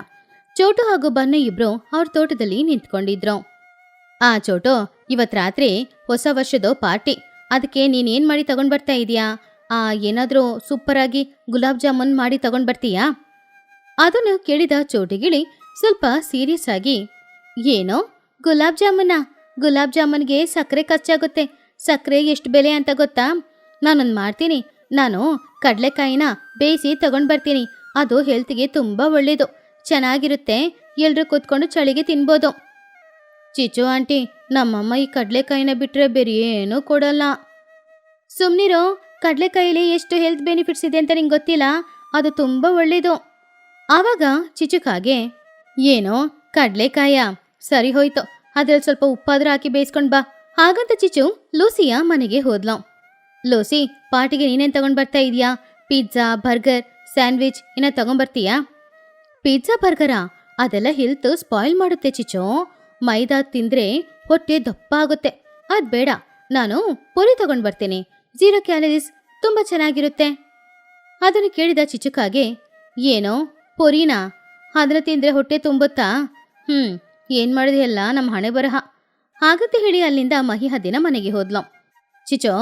[SPEAKER 1] ಚೋಟು ಹಾಗೂ ಬನ್ನು ಇಬ್ರು ಅವ್ರ ತೋಟದಲ್ಲಿ ನಿಂತ್ಕೊಂಡಿದ್ರು. ಚೋಟು, ಇವತ್ತು ರಾತ್ರಿ ಹೊಸ ವರ್ಷದ ಪಾರ್ಟಿ. ಅದಕ್ಕೆ ನೀನೇನು ಮಾಡಿ ತಗೊಂಡು ಬರ್ತಾ ಇದೀಯಾ? ಏನಾದರೂ ಸೂಪರಾಗಿ ಗುಲಾಬ್ ಜಾಮೂನ್ ಮಾಡಿ ತಗೊಂಡು ಬರ್ತೀಯಾ? ಅದನ್ನು ಕೇಳಿದ ಚೋಟುಗಿಳಿ ಸ್ವಲ್ಪ ಸೀರಿಯಸ್ ಆಗಿ, ಏನೋ ಗುಲಾಬ್ ಜಾಮೂನಾ? ಗುಲಾಬ್ ಜಾಮೂನ್ಗೆ ಸಕ್ಕರೆ ಖರ್ಚಾಗುತ್ತೆ. ಸಕ್ಕರೆ ಎಷ್ಟು ಬೆಲೆ ಅಂತ ಗೊತ್ತಾ? ನಾನೊಂದು ಮಾಡ್ತೀನಿ. ನಾನು ಕಡಲೆಕಾಯಿನ ಬೇಯಿಸಿ ತಗೊಂಡು ಬರ್ತೀನಿ. ಅದು ಹೆಲ್ತ್ಗೆ ತುಂಬ ಒಳ್ಳೆಯದು, ಚೆನ್ನಾಗಿರುತ್ತೆ. ಎಲ್ಲರೂ ಕೂತ್ಕೊಂಡು ಚಳಿಗೆ ತಿನ್ಬೋದು. ಚಿಚು ಆಂಟಿ, ನಮ್ಮಮ್ಮ ಈ ಕಡಲೆಕಾಯಿನ ಬಿಟ್ಟರೆ ಬೇರೆ ಏನೂ ಕೊಡಲ್ಲ. ಸುಮ್ಮನಿರೋ, ಕಡಲೆಕಾಯಿಲಿ ಎಷ್ಟು ಹೆಲ್ತ್ ಬೆನಿಫಿಟ್ಸ್ ಇದೆ ಅಂತ ನಿಂಗೆ ಗೊತ್ತಿಲ್ಲ. ಅದು ತುಂಬ ಒಳ್ಳೆಯದು. ಆವಾಗ ಚಿಚುಕಾಗೆ, ಏನೋ ಕಡಲೆಕಾಯ? ಸರಿ ಹೋಯ್ತು, ಅದ್ರಲ್ಲಿ ಸ್ವಲ್ಪ ಉಪ್ಪಾದ್ರೂ ಹಾಕಿ ಬೇಯಿಸ್ಕೊಂಡು ಬಾ. ಹಾಗಂತ ಚಿಚು ಲೂಸಿಯ ಮನೆಗೆ ಹೋದ್ಲು. ಲೂಸಿ, ಪಾರ್ಟಿಗೆ ನೀನೇನು ತಗೊಂಡು ಬರ್ತಾ ಇದೀಯಾ? ಪಿಜ್ಜಾ, ಬರ್ಗರ್, ಸ್ಯಾಂಡ್ವಿಚ್ ಏನೋ ತಗೊಂಡ್ಬರ್ತೀಯಾ? ಪಿಜ್ಜಾ, ಬರ್ಗರಾ? ಅದೆಲ್ಲ ಹೆಲ್ತ್ ಸ್ಪಾಯ್ಲ್ ಮಾಡುತ್ತೆ ಚಿಚು. ಮೈದಾ ತಿಂದರೆ ಹೊಟ್ಟೆ ದಪ್ಪ ಆಗುತ್ತೆ. ಅದು ಬೇಡ, ನಾನು ಪುರಿ ತಗೊಂಡು ಬರ್ತೀನಿ. 0 ಕ್ಯಾಲರೀಸ್, ತುಂಬ ಚೆನ್ನಾಗಿರುತ್ತೆ. ಅದನ್ನು ಕೇಳಿದ ಚಿಚುಕಾಗೆ, ಏನೋ ಪುರಿನಾ? ಅದನ್ನು ತಿಂದರೆ ಹೊಟ್ಟೆ ತುಂಬುತ್ತಾ? ಏನು ಮಾಡಿದೆಯಲ್ಲ ನಮ್ಮ ಹಣೆ ಬರಹ. ಹಾಗಂತ ಹೇಳಿ ಅಲ್ಲಿಂದ ಮಹಿಹದ್ದಿನ ಮನೆಗೆ ಹೋದ್ಲು. ಚಿಚೋ,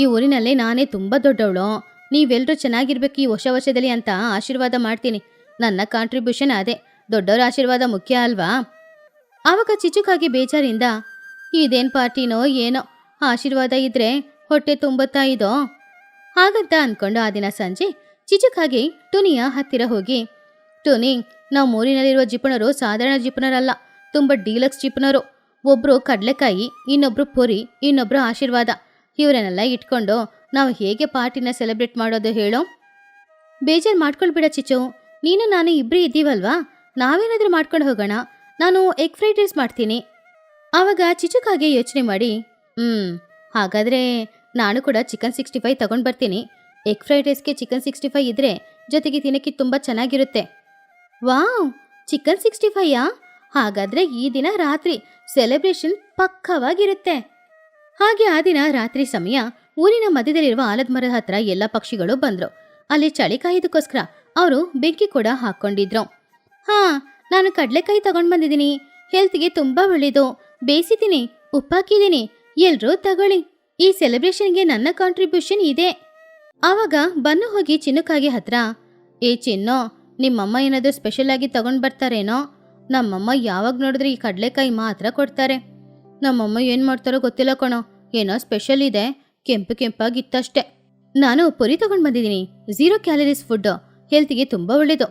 [SPEAKER 1] ಈ ಊರಿನಲ್ಲೇ ನಾನೇ ತುಂಬ ದೊಡ್ಡವಳು. ನೀವೆಲ್ಲರೂ ಚೆನ್ನಾಗಿರ್ಬೇಕು ಈ ಹೊಸ ವರ್ಷದಲ್ಲಿ ಅಂತ ಆಶೀರ್ವಾದ ಮಾಡ್ತೀನಿ. ನನ್ನ ಕಾಂಟ್ರಿಬ್ಯೂಷನ್ ಅದೇ. ದೊಡ್ಡವರ ಆಶೀರ್ವಾದ ಮುಖ್ಯ ಅಲ್ವಾ? ಆವಾಗ ಚಿಚುಕಾಗಿ ಬೇಜಾರಿಂದ, ಇದೇನು ಪಾರ್ಟಿನೋ ಏನೋ, ಆಶೀರ್ವಾದ ಇದ್ರೆ ಹೊಟ್ಟೆ ತುಂಬುತ್ತಾ ಇದೋ? ಹಾಗಂತ ಅಂದ್ಕೊಂಡು ಆ ದಿನ ಸಂಜೆ ಚಿಚುಕಾಗಿ ಟುನಿಯ ಹತ್ತಿರ ಹೋಗಿ, ಟುನಿ, ನಾವು ಊರಿನಲ್ಲಿರುವ ಜಿಪುಣರು ಸಾಧಾರಣ ಜಿಪುಣರಲ್ಲ, ತುಂಬ ಡೀಲಕ್ಸ್ ಜಿಪುಣರು. ಒಬ್ಬರು ಕಡಲೆಕಾಯಿ, ಇನ್ನೊಬ್ರು ಪುರಿ, ಇನ್ನೊಬ್ರು ಆಶೀರ್ವಾದ. ಇವರನ್ನೆಲ್ಲ ಇಟ್ಕೊಂಡು ನಾವು ಹೇಗೆ ಪಾರ್ಟಿನ ಸೆಲೆಬ್ರೇಟ್ ಮಾಡೋದು ಹೇಳೋ? ಬೇಜಾರು ಮಾಡ್ಕೊಳ್ಬೇಡ ಚಿಚು, ನೀನು ನಾನು ಇಬ್ಬರೇ ಇದ್ದೀವಲ್ವಾ, ನಾವೇನಾದರೂ ಮಾಡ್ಕೊಂಡು ಹೋಗೋಣ. ನಾನು ಎಗ್ ಫ್ರೈಡ್ ರೈಸ್ ಮಾಡ್ತೀನಿ. ಆವಾಗ ಚಿಚುಕಾಗೆ ಯೋಚನೆ ಮಾಡಿ, ಹಾಗಾದರೆ ನಾನು ಕೂಡ ಚಿಕನ್ 65 ತಗೊಂಡು ಬರ್ತೀನಿ. ಎಗ್ ಫ್ರೈಡ್ ರೈಸ್ಗೆ ಚಿಕನ್ 65 ಇದ್ದರೆ ಜೊತೆಗೆ ತಿನ್ನೋಕ್ಕೆ ತುಂಬ ಚೆನ್ನಾಗಿರುತ್ತೆ. ವಾವ್, ಚಿಕನ್ 65ಯಾ? ಹಾಗಾದರೆ ಈ ದಿನ ರಾತ್ರಿ ಸೆಲೆಬ್ರೇಷನ್ ಪಕ್ಕವಾಗಿರುತ್ತೆ. ಹಾಗೆ ಆ ದಿನ ರಾತ್ರಿ ಸಮಯ ಊರಿನ ಮಧ್ಯದಲ್ಲಿರುವ ಆಲದ ಮರದ ಹತ್ರ ಎಲ್ಲ ಪಕ್ಷಿಗಳು ಬಂದರು. ಅಲ್ಲಿ ಚಳಿ ಕಾಯೋದಕ್ಕೋಸ್ಕರ ಅವರು ಬೆಂಕಿ ಕೂಡ ಹಾಕ್ಕೊಂಡಿದ್ರು. ನಾನು ಕಡಲೆಕಾಯಿ ತಗೊಂಡು ಬಂದಿದ್ದೀನಿ, ಹೆಲ್ತ್ಗೆ ತುಂಬ ಒಳ್ಳೆಯದು. ಬೇಯಿಸಿದ್ದೀನಿ, ಉಪ್ಪಾಕಿದ್ದೀನಿ, ಎಲ್ಲರೂ ತಗೊಳ್ಳಿ. ಈ ಸೆಲೆಬ್ರೇಷನ್ಗೆ ನನ್ನ ಕಾಂಟ್ರಿಬ್ಯೂಷನ್ ಇದೆ. ಆವಾಗ ಬನ್ನು ಹೋಗಿ ಚಿನ್ನುಕಾಗಿ ಹತ್ರ, ಚಿನ್ನು, ನಿಮ್ಮಮ್ಮ ಏನಾದರೂ ಸ್ಪೆಷಲ್ ಆಗಿ ತಗೊಂಡು ಬರ್ತಾರೇನೋ? ನಮ್ಮಮ್ಮ ಯಾವಾಗ ನೋಡಿದ್ರೆ ಈ ಕಡಲೆಕಾಯಿ ಮಾತ್ರ ಕೊಡ್ತಾರೆ. ನಮ್ಮಮ್ಮ ಏನು ಮಾಡ್ತಾರೋ ಗೊತ್ತಿಲ್ಲ ಕಣೋ, ಏನೋ ಸ್ಪೆಷಲ್ ಇದೆ, ಕೆಂಪು ಕೆಂಪಾಗಿತ್ತಷ್ಟೆ. ನಾನು ಪುರಿ ತಗೊಂಡು ಬಂದಿದ್ದೀನಿ. 0 ಕ್ಯಾಲರೀಸ್ ಫುಡ್ಡು, ಹೆಲ್ತ್ಗೆ ತುಂಬ ಒಳ್ಳೆಯದು.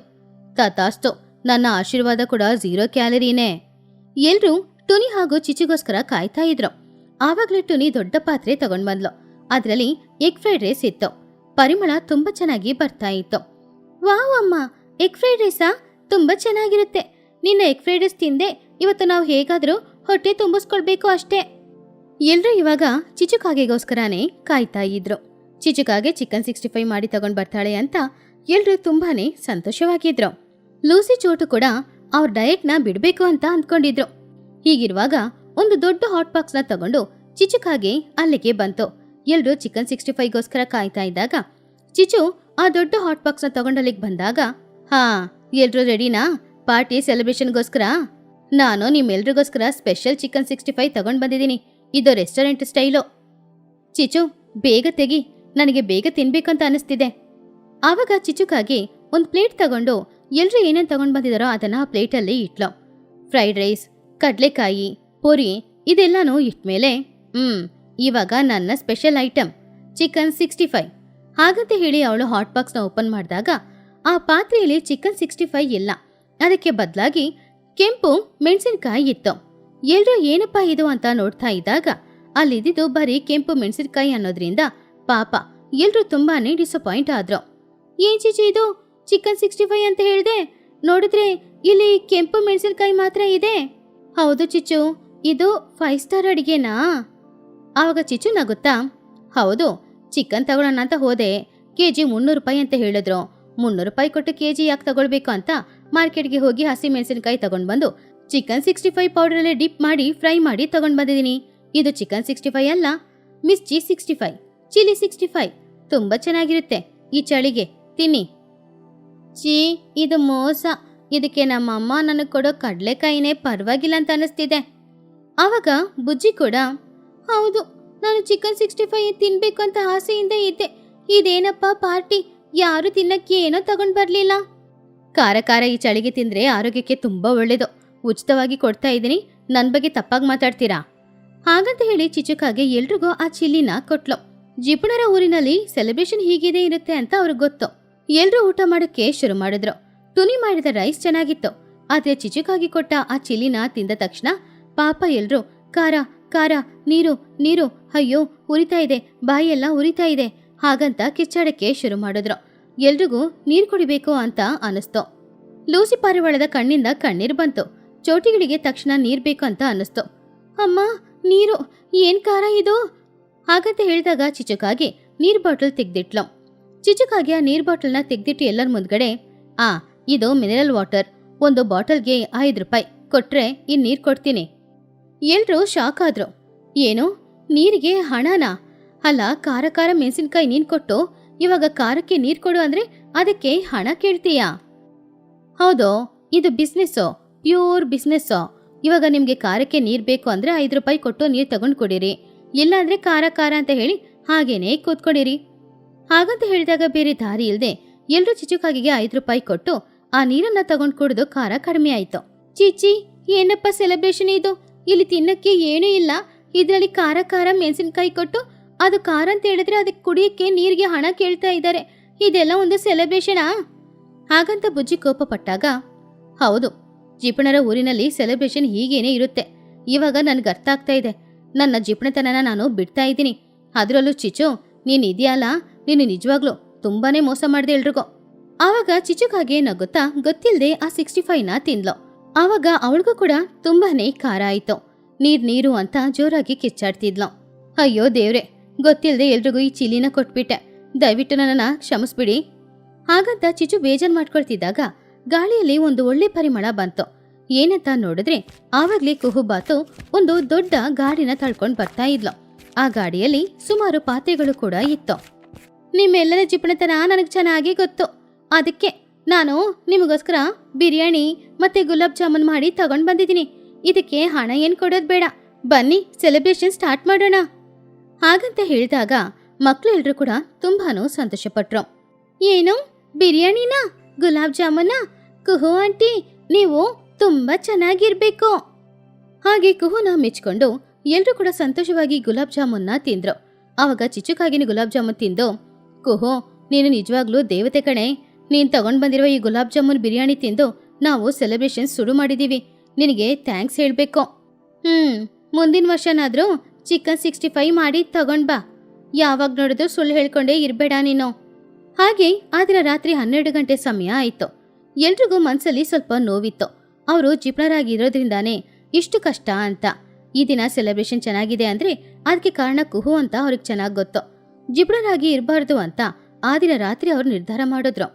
[SPEAKER 1] ತಥಾಸ್ತು, ನನ್ನ ಆಶೀರ್ವಾದ ಕೂಡ 0 ಕ್ಯಾಲರಿನೇ. ಎಲ್ಲರೂ ಟುನಿ ಹಾಗೂ ಚಿಚಿಗೋಸ್ಕರ ಕಾಯ್ತಾ ಇದ್ರು. ಆವಾಗಲೇ ಟುನಿ ದೊಡ್ಡ ಪಾತ್ರೆ ತಗೊಂಡು ಬಂದ್ಲು. ಅದರಲ್ಲಿ ಎಗ್ ಫ್ರೈಡ್ ರೈಸ್ ಇತ್ತು. ಪರಿಮಳ ತುಂಬ ಚೆನ್ನಾಗಿ ಬರ್ತಾ ಇತ್ತು. ವಾವ್ ಅಮ್ಮ, ಎಗ್ ಫ್ರೈಡ್ ರೈಸಾ? ತುಂಬ ಚೆನ್ನಾಗಿರುತ್ತೆ. ನಿನ್ನ ಎಗ್ ಫ್ರೈಡ್ ರೈಸ್ ತಿಂದೆ ಇವತ್ತು ನಾವು ಹೇಗಾದರೂ ಹೊಟ್ಟೆ ತುಂಬಿಸ್ಕೊಳ್ಬೇಕು ಅಷ್ಟೇ. ಎಲ್ಲರೂ ಇವಾಗ ಚಿಚುಕಾಗೆಗೋಸ್ಕರನೇ ಕಾಯ್ತಾ ಇದ್ರು. ಚಿಚುಕಾಗೆ ಚಿಕನ್ 65 ಮಾಡಿ ತಗೊಂಡು ಬರ್ತಾಳೆ ಅಂತ ಎಲ್ಲರೂ ತುಂಬಾನೇ ಸಂತೋಷವಾಗಿದ್ರು. ಲೂಸಿ ಚೋಟು ಕೂಡ ಅವ್ರ ಡಯಟ್ನ ಬಿಡಬೇಕು ಅಂತ ಅಂದ್ಕೊಂಡಿದ್ರು. ಹೀಗಿರುವಾಗ ಒಂದು ದೊಡ್ಡ ಹಾಟ್ ಬಾಕ್ಸ್ನ ತಗೊಂಡು ಚಿಚುಕಾಗೆ ಅಲ್ಲಿಗೆ ಬಂತು. ಎಲ್ರು ಚಿಕನ್ 65ಗೋಸ್ಕರ ಕಾಯ್ತಾ ಇದ್ದಾಗ ಚಿಚು ಆ ದೊಡ್ಡ ಹಾಟ್ ಬಾಕ್ಸ್ನ ತಗೊಂಡಲ್ಲಿಗೆ ಬಂದಾಗ, ಹಾ ಎಲ್ರು ರೆಡಿನಾ ಪಾರ್ಟಿ ಸೆಲೆಬ್ರೇಷನ್ಗೋಸ್ಕರ? ನಾನು ನಿಮ್ಮೆಲ್ರಿಗೋಸ್ಕರ ಸ್ಪೆಷಲ್ ಚಿಕನ್ 65 ತಗೊಂಡ್ ಬಂದಿದ್ದೀನಿ. ಇದು ರೆಸ್ಟೋರೆಂಟ್ ಸ್ಟೈಲು. ಚಿಚು ಬೇಗ ತೆಗಿ, ನನಗೆ ಬೇಗ ತಿನ್ಬೇಕಂತ ಅನಿಸ್ತಿದೆ. ಆವಾಗ ಚಿಚುಕಾಗಿ ಒಂದು ಪ್ಲೇಟ್ ತಗೊಂಡು ಎಲ್ರು ಏನೇನು ತಗೊಂಡ್ ಬಂದಿದಾರೋ ಅದನ್ನ ಆ ಪ್ಲೇಟಲ್ಲಿ ಇಟ್ಲು. ಫ್ರೈಡ್ ರೈಸ್, ಕಡ್ಲೆಕಾಯಿ, ಪುರಿ ಇದೆಲ್ಲಾನು ಇಟ್ಮೇಲೆ ಇವಾಗ ನನ್ನ ಸ್ಪೆಷಲ್ ಐಟಮ್ ಚಿಕನ್ 65 ಹಾಗಂತ ಹೇಳಿ ಅವಳು ಹಾಟ್ ಬಾಕ್ಸ್ನ ಓಪನ್ ಮಾಡಿದಾಗ ಆ ಪಾತ್ರೆಯಲ್ಲಿ ಚಿಕನ್ 65 ಇಲ್ಲ, ಅದಕ್ಕೆ ಬದಲಾಗಿ ಕೆಂಪು ಮೆಣಸಿನಕಾಯಿ ಇತ್ತು. ಎಲ್ರು ಏನಪ್ಪಾ ಇದು ಅಂತ ನೋಡ್ತಾ ಇದ್ದಾಗ ಅಲ್ಲಿದ್ದು ಬರೀ ಕೆಂಪು ಮೆಣಸಿನಕಾಯಿ ಅನ್ನೋದ್ರಿಂದ ಪಾಪ ಎಲ್ರು ತುಂಬಾನೇ ಡಿಸಪಾಯಿಂಟ್ ಆದ್ರು. ಏನ್ ಚಿಚಿ ಇದು ಚಿಕನ್ 65 ಅಂತ ಹೇಳ್ದೆ, ನೋಡಿದ್ರೆ ಇಲ್ಲಿ ಕೆಂಪು ಮೆಣಸಿನಕಾಯಿ ಮಾತ್ರ ಇದೆ. ಹೌದು ಚಿಚ್ಚು, ಇದು 5 ಸ್ಟಾರ್ ಅಡಿಗೆನಾ? ಆವಾಗ ಚಿಚ್ಚು ನಗುತ್ತಾ, ಹೌದು, ಚಿಕನ್ ತಗೊಳ್ಳೋಣ ಅಂತ ಹೋದೆ, ಕೆಜಿ 300 ರೂಪಾಯಿ ಅಂತ ಹೇಳಿದ್ರು. 300 ರೂಪಾಯಿ ಕೊಟ್ಟು ಕೆಜಿ ಯಾಕೆ ತಗೊಳ್ಬೇಕು ಅಂತ ಮಾರ್ಕೆಟ್ಗೆ ಹೋಗಿ ಹಸಿ ಮೆಣಸಿನಕಾಯಿ ತಗೊಂಡ್ ಬಂದು ಚಿಕನ್ 65 ಪೌಡರಲ್ಲಿ ಡಿಪ್ ಮಾಡಿ ಫ್ರೈ ಮಾಡಿ ತಗೊಂಡ್ ಬಂದಿದ್ದೀನಿ. ಇದು ಚಿಕನ್ 65 ಅಲ್ಲ, ಮಿರ್ಚಿ 65, ಚಿಲ್ಲಿ 65. ತುಂಬಾ ಚೆನ್ನಾಗಿರುತ್ತೆ, ಈ ಚಳಿಗೆ ತಿನ್ನಿ. ಚೀ, ಇದು ಮೋಸ. ಇದಕ್ಕೆ ನಮ್ಮಮ್ಮ ನನಗೆ ಕೊಡೋ ಕಡಲೆಕಾಯಿನೇ ಪರವಾಗಿಲ್ಲ ಅಂತ ಅನಿಸ್ತಿದೆ. ಆವಾಗ ಬುಜ್ಜಿ ಕೂಡ, ಹೌದು, ನಾನು ಚಿಕನ್ 65 ತಿನ್ಬೇಕು ಅಂತ ಆಸೆಯಿಂದ ಇದ್ದೆ. ಇದೇನಪ್ಪ ಪಾರ್ಟಿ, ಯಾರು ತಿನ್ನಕ್ಕೆ ಏನೋ ತಗೊಂಡ್ ಬರ್ಲಿಲ್ಲ. ಖಾರ ಖಾರ ಈ ಚಳಿಗೆ ತಿಂದ್ರೆ ಆರೋಗ್ಯಕ್ಕೆ ತುಂಬಾ ಒಳ್ಳೇದು, ಉಚಿತವಾಗಿ ಕೊಡ್ತಾ ಇದ್ದೀನಿ, ನನ್ನ ಬಗ್ಗೆ ತಪ್ಪಾಗಿ ಮಾತಾಡ್ತೀರಾ? ಹಾಗಂತ ಹೇಳಿ ಚಿಚುಕಾಗೆ ಎಲ್ರಿಗೂ ಆ ಚಿಲ್ಲಿನ ಕೊಟ್ಲು. ಜಿಪುಣರ ಊರಿನಲ್ಲಿ ಸೆಲೆಬ್ರೇಷನ್ ಹೀಗಿದೆ ಇರುತ್ತೆ ಅಂತ ಅವ್ರಿಗೆ ಗೊತ್ತು. ಎಲ್ರೂ ಊಟ ಮಾಡೋಕ್ಕೆ ಶುರು ಮಾಡಿದ್ರು. ತುನಿ ಮಾಡಿದ ರೈಸ್ ಚೆನ್ನಾಗಿತ್ತು, ಆದ್ರೆ ಚಿಚುಕಾಗಿ ಕೊಟ್ಟ ಆ ಚಿಲ್ಲಿನ ತಿಂದ ತಕ್ಷಣ ಪಾಪ ಎಲ್ರು ಖಾರ ಖಾರ, ನೀರು ನೀರು, ಅಯ್ಯೋ ಉರಿತಾ ಇದೆ, ಬಾಯಿಯೆಲ್ಲ ಉರಿತಾ ಇದೆ ಹಾಗಂತ ಕಿಚ್ಚಾಡಕ್ಕೆ ಶುರು ಮಾಡಿದ್ರು. ಎಲ್ರಿಗೂ ನೀರು ಕುಡಿಬೇಕು ಅಂತ ಅನಿಸ್ತು. ಲೂಸಿ ಪಾರಿವಾಳದ ಕಣ್ಣಿಂದ ಕಣ್ಣೀರು ಬಂತು. ಚೋಟಿಗಳಿಗೆ ತಕ್ಷಣ ನೀರು ಬೇಕು ಅಂತ ಅನಿಸ್ತು. ಅಮ್ಮ ನೀರು, ಏನ್ ಖಾರ ಇದು ಹಾಗಂತ ಹೇಳಿದಾಗ ಚಿಚುಕಾಗಿ ನೀರ್ ಬಾಟಲ್ ತೆಗ್ದಿಟ್ಲು. ಚಿಚುಕಾಗಿ ಆ ನೀರ್ ಬಾಟಲ್ನ ತೆಗ್ದಿಟ್ಟು ಎಲ್ಲರ ಮುಂದ್ಗಡೆ, ಇದು ಮಿನರಲ್ ವಾಟರ್, ಒಂದು ಬಾಟಲ್ಗೆ 5 ರೂಪಾಯಿ ಕೊಟ್ರೆ ಇನ್ ನೀರ್ ಕೊಡ್ತೀನಿ. ಎಲ್ರೂ ಶಾಕ್ ಆದ್ರು. ಏನು, ನೀರಿಗೆ ಹಣನಾ? ಅಲ್ಲ, ಖಾರ ಖಾರ ಮೆಣಸಿನ್ಕಾಯಿ ನೀನ್ ಕೊಟ್ಟು ಇವಾಗ ಖಾರಕ್ಕೆ ನೀರ್ ಕೊಡು ಅಂದ್ರೆ ಅದಕ್ಕೆ ಹಣ ಕೇಳ್ತೀಯಾ? ಹೌದು, ಇದು ಬಿಸ್ನೆಸ್ಸು, ಪ್ಯೂರ್ ಬಿಸ್ನೆಸ್ಸು. ಇವಾಗ ನಿಮ್ಗೆ ಖಾರಕ್ಕೆ ನೀರ್ ಬೇಕು ಅಂದ್ರೆ 5 ರೂಪಾಯಿ ಕೊಟ್ಟು ನೀರ್ ತಗೊಂಡ್ ಕೊಡಿರಿ, ಇಲ್ಲಾಂದ್ರೆ ಖಾರ ಖಾರ ಅಂತ ಹೇಳಿ ಹಾಗೇನೆ ಕೂತ್ಕೊಂಡಿರಿ. ಹಾಗಂತ ಹೇಳಿದಾಗ ಬೇರೆ ದಾರಿ ಇಲ್ದೆ ಎಲ್ರೂ ಚಿಚುಕಾಗಿಗೆ 5 ರೂಪಾಯಿ ಕೊಟ್ಟು ಆ ನೀರನ್ನ ತಗೊಂಡ್ ಕುಡಿದು ಖಾರ ಕಡಿಮೆ ಆಯ್ತು. ಚೀಚಿ, ಏನಪ್ಪ ಸೆಲೆಬ್ರೇಷನ್ ಇದು? ಇಲ್ಲಿ ತಿನ್ನಕ್ಕೆ ಏನೂ ಇಲ್ಲ, ಇದ್ರಲ್ಲಿ ಖಾರ ಖಾರ ಮೆಣಸಿನ್ಕಾಯಿ ಕೊಟ್ಟು ಅದು ಖಾರ ಅಂತ ಹೇಳಿದ್ರೆ ಅದಕ್ಕೆ ಕುಡಿಯಕ್ಕೆ ನೀರಿಗೆ ಹಣ ಕೇಳ್ತಾ ಇದ್ದಾರೆ. ಇದೆಲ್ಲ ಒಂದು ಸೆಲೆಬ್ರೇಷನಾ? ಹಾಗಂತ ಬುಜ್ಜಿ ಕೋಪ ಪಟ್ಟಾಗ, ಹೌದು, ಜಿಪುಣರ ಊರಿನಲ್ಲಿ ಸೆಲೆಬ್ರೇಷನ್ ಹೀಗೇನೆ ಇರುತ್ತೆ. ಇವಾಗ ನನ್ಗೆ ಅರ್ಥ ಆಗ್ತಾ ಇದೆ, ನನ್ನ ಜಿಪುಣತನನ ನಾನು ಬಿಡ್ತಾ ಇದ್ದೀನಿ. ಅದರಲ್ಲೂ ಚಿಚು, ನೀನ್ ಇದೆಯಲ್ಲ, ನೀನು ನಿಜವಾಗ್ಲು ತುಂಬಾನೇ ಮೋಸ ಮಾಡಿದೆ ಎಲ್ರಿಗೂ. ಆವಾಗ ಚಿಚುಕಾಗೆ ನಗುತ್ತಾ ಗೊತ್ತಿಲ್ಲದೆ ಆ 65ನ ತಿಂದ್ಲು. ಆವಾಗ ಅವಳಿಗೂ ಕೂಡ ತುಂಬಾನೇ ಖಾರ ಆಯ್ತು. ನೀರು ಅಂತ ಜೋರಾಗಿ ಕಿಚ್ಚಾಡ್ತಿದ್ಲು. ಅಯ್ಯೋ ದೇವ್ರೆ, ಗೊತ್ತಿಲ್ಲದೆ ಎಲ್ರಿಗೂ ಈ ಚಿಲ್ಲಿನ ಕೊಟ್ಬಿಟ್ಟೆ, ದಯವಿಟ್ಟು ನನ್ನನ್ನ ಕ್ಷಮಿಸ್ಬಿಡಿ. ಹಾಗಂತ ಚಿಚು ಬೇಜಾರ್ ಮಾಡ್ಕೊಳ್ತಿದ್ದಾಗ ಗಾಳಿಯಲ್ಲಿ ಒಂದು ಒಳ್ಳೆ ಪರಿಮಳ ಬಂತು. ಏನಂತ ನೋಡಿದ್ರೆ ಆವಾಗ್ಲೇ ಕುಹುಬಾತು ಒಂದು ದೊಡ್ಡ ಗಾಡಿನ ತಳ್ಕೊಂಡ್ ಬರ್ತಾ ಇದ್ಲು. ಆ ಗಾಡಿಯಲ್ಲಿ ಸುಮಾರು ಪಾತ್ರೆಗಳು ಕೂಡ ಇತ್ತು. ನಿಮ್ಮೆಲ್ಲರ ಜಿಪುಣತನ ನನಗೆ ಚೆನ್ನಾಗಿ ಗೊತ್ತು, ಅದಕ್ಕೆ ನಾನು ನಿಮಗೋಸ್ಕರ ಬಿರಿಯಾನಿ ಮತ್ತೆ ಗುಲಾಬ್ ಜಾಮೂನ್ ಮಾಡಿ ತಗೊಂಡ್ ಬಂದಿದ್ದೀನಿ. ಇದಕ್ಕೆ ಹಣ ಏನ್ ಕೊಡೋದ್ ಬೇಡ, ಬನ್ನಿ ಸೆಲೆಬ್ರೇಷನ್ ಸ್ಟಾರ್ಟ್ ಮಾಡೋಣ. ಹಾಗಂತ ಹೇಳಿದಾಗ ಮಕ್ಳೆಲ್ರೂ ಕೂಡ ತುಂಬಾನು ಸಂತೋಷಪಟ್ರು. ಏನು, ಬಿರಿಯಾನಿನಾ, ಗುಲಾಬ್ ಜಾಮೂನ? ಕುಹು ಆಂಟಿ, ನೀವು ತುಂಬಾ ಚೆನ್ನಾಗಿರ್ಬೇಕು. ಹಾಗೆ ಕುಹುನ ಮೆಚ್ಕೊಂಡು ಎಲ್ರೂ ಕೂಡ ಸಂತೋಷವಾಗಿ ಗುಲಾಬ್ ಜಾಮೂನ್ನ ತಿಂದ್ರು. ಆವಾಗ ಚಿಚುಕಾಗಿನ ಗುಲಾಬ್ ಜಾಮೂನ್ ತಿಂದು, ಕುಹು, ನೀನು ನಿಜವಾಗ್ಲೂ ದೇವತೆ ಕಣೆ, ನೀನ್ ತಗೊಂಡ್ ಬಂದಿರುವ ಈ ಗುಲಾಬ್ ಜಾಮೂನ್ ಬಿರಿಯಾನಿ ತಿಂದು ನಾವು ಸೆಲೆಬ್ರೇಷನ್ ಶುರು ಮಾಡಿದೀವಿ, ನಿನಗೆ ಥ್ಯಾಂಕ್ಸ್ ಹೇಳ್ಬೇಕು. ಮುಂದಿನ ವರ್ಷನಾದ್ರೂ ಚಿಕನ್ 65 ಮಾಡಿ ತಗೊಂಡ್ ಬಾ. ಯಾವಾಗ ನೋಡಿದ್ರು ಸುಳ್ಳು ಹೇಳ್ಕೊಂಡೇ ಇರ್ಬೇಡ ನೀನು. ಹಾಗೆ ಆದ್ರೆ ರಾತ್ರಿ 12 ಗಂಟೆ ಸಮಯ ಆಯ್ತು. ಎಲ್ರಿಗೂ ಮನ್ಸಲ್ಲಿ ಸ್ವಲ್ಪ ನೋವಿತ್ತು. ಅವರು ಜಿಪ್ನರಾಗಿರೋದ್ರಿಂದಾನೇ ಇಷ್ಟು ಕಷ್ಟ ಅಂತ. ಈ ದಿನ ಸೆಲೆಬ್ರೇಷನ್ ಚೆನ್ನಾಗಿದೆ ಅಂದ್ರೆ ಅದಕ್ಕೆ ಕಾರಣ ಕುಹು ಅಂತ ಅವ್ರಿಗೆ ಚೆನ್ನಾಗಿ ಗೊತ್ತು. ಜಿಪ್ನರಾಗಿ ಇರಬಾರ್ದು ಅಂತ ಆ ದಿನ ರಾತ್ರಿ ಅವ್ರು ನಿರ್ಧಾರ ಮಾಡಿದ್ರು.